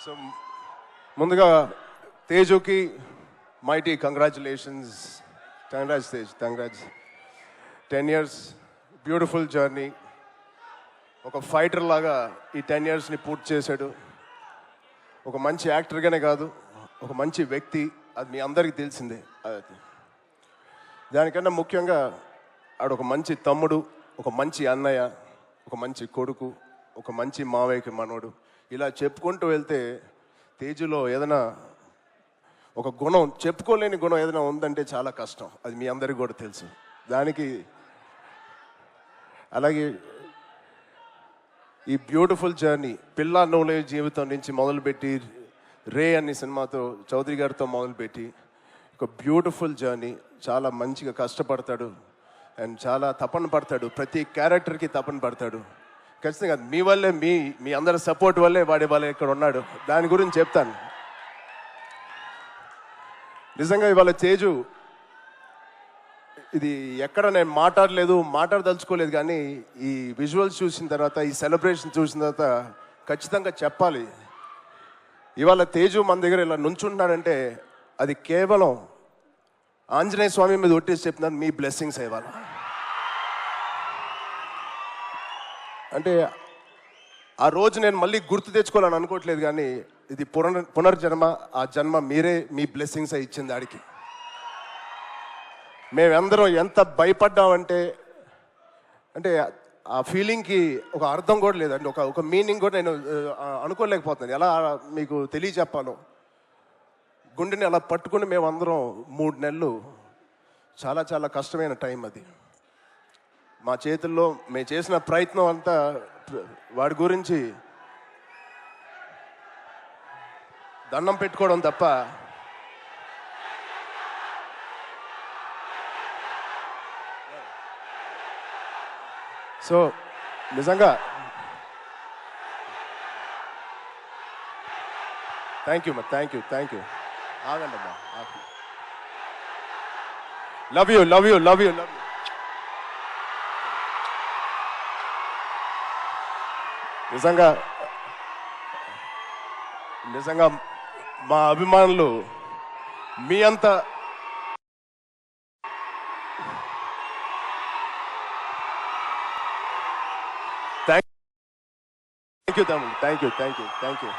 So ముందుగా తేజుకి mighty congratulations. Tej, congrats. 10 years beautiful journey. ఒక ఫైటర్ లాగా ఈ 10 yearsని పూర్తి చేశాడు. ఒక మంచి యాక్టర్గానే కాదు, ఒక మంచి వ్యక్తి. అది మీ అందరికీ తెలిసిందే. దానికన్నా ముఖ్యంగా ఆడు ఒక మంచి తమ్ముడు, ఒక మంచి అన్నయ్య, ఒక మంచి కొడుకు, ఒక మంచి మావయ్యకి మనోడు. ఇలా చెప్పుకుంటూ వెళ్తే తేజులో ఏదైనా ఒక గుణం, చెప్పుకోలేని గుణం ఏదైనా ఉందంటే చాలా కష్టం. అది మీ అందరికీ కూడా తెలుసు. దానికి అలాగే ఈ బ్యూటిఫుల్ జర్నీ పిల్ల నోలే జీవితం నుంచి మొదలుపెట్టి రే అనే సినిమాతో చౌదరి గారితో మొదలుపెట్టి ఒక బ్యూటిఫుల్ జర్నీ. చాలా మంచిగా కష్టపడతాడు అండ్ చాలా తపన పడతాడు. ప్రతి క్యారెక్టర్కి తపన పడతాడు. ఖచ్చితంగా మీ వల్లే, మీ అందరి సపోర్ట్ వల్లే వాడే వాళ్ళే ఇక్కడ ఉన్నాడు. దాని గురించి చెప్తాను. నిజంగా ఇవాళ తేజు ఇది ఎక్కడ నేను మాట్లాడదలుచుకోలేదు, కానీ ఈ విజువల్స్ చూసిన తర్వాత, ఈ సెలబ్రేషన్ చూసిన తర్వాత ఖచ్చితంగా చెప్పాలి. ఇవాళ తేజు మన దగ్గర ఇలా నుంచుంటున్నాడంటే అది కేవలం ఆంజనేయ స్వామి మీద ఒట్టేసి చెప్తున్నాను, మీ బ్లెస్సింగ్స్ ఇవాళ. అంటే ఆ రోజు నేను మళ్ళీ గుర్తు తెచ్చుకోవాలని అనుకోవట్లేదు, కానీ ఇది పునర్జన్మ. ఆ జన్మ మీరే, మీ బ్లెస్సింగ్స్ ఇచ్చింది ఆడికి. మేమందరం ఎంత భయపడ్డామంటే, అంటే ఆ ఫీలింగ్కి ఒక అర్థం కూడా లేదండి, ఒక మీనింగ్ కూడా నేను అనుకోలేకపోతున్నాను. ఎలా మీకు తెలియచెప్పాలో. గుండెని అలా పట్టుకుని మేమందరం 3 నెలలు చాలా చాలా కష్టమైన టైం అది. మా చేతుల్లో మేము చేసిన ప్రయత్నం అంతా వాడి గురించి దండం పెట్టుకోవడం తప్ప సో నిజంగా థ్యాంక్ యూ. ఆగండి అమ్మా. Love you. నిజంగా మా అభిమానులు మీ అంత థ్యాంక్ యూ తమ్ముడు. Thank you.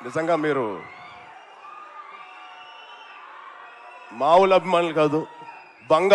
నిజంగా మీరు మామూలు అభిమానులు కాదు, బంగారు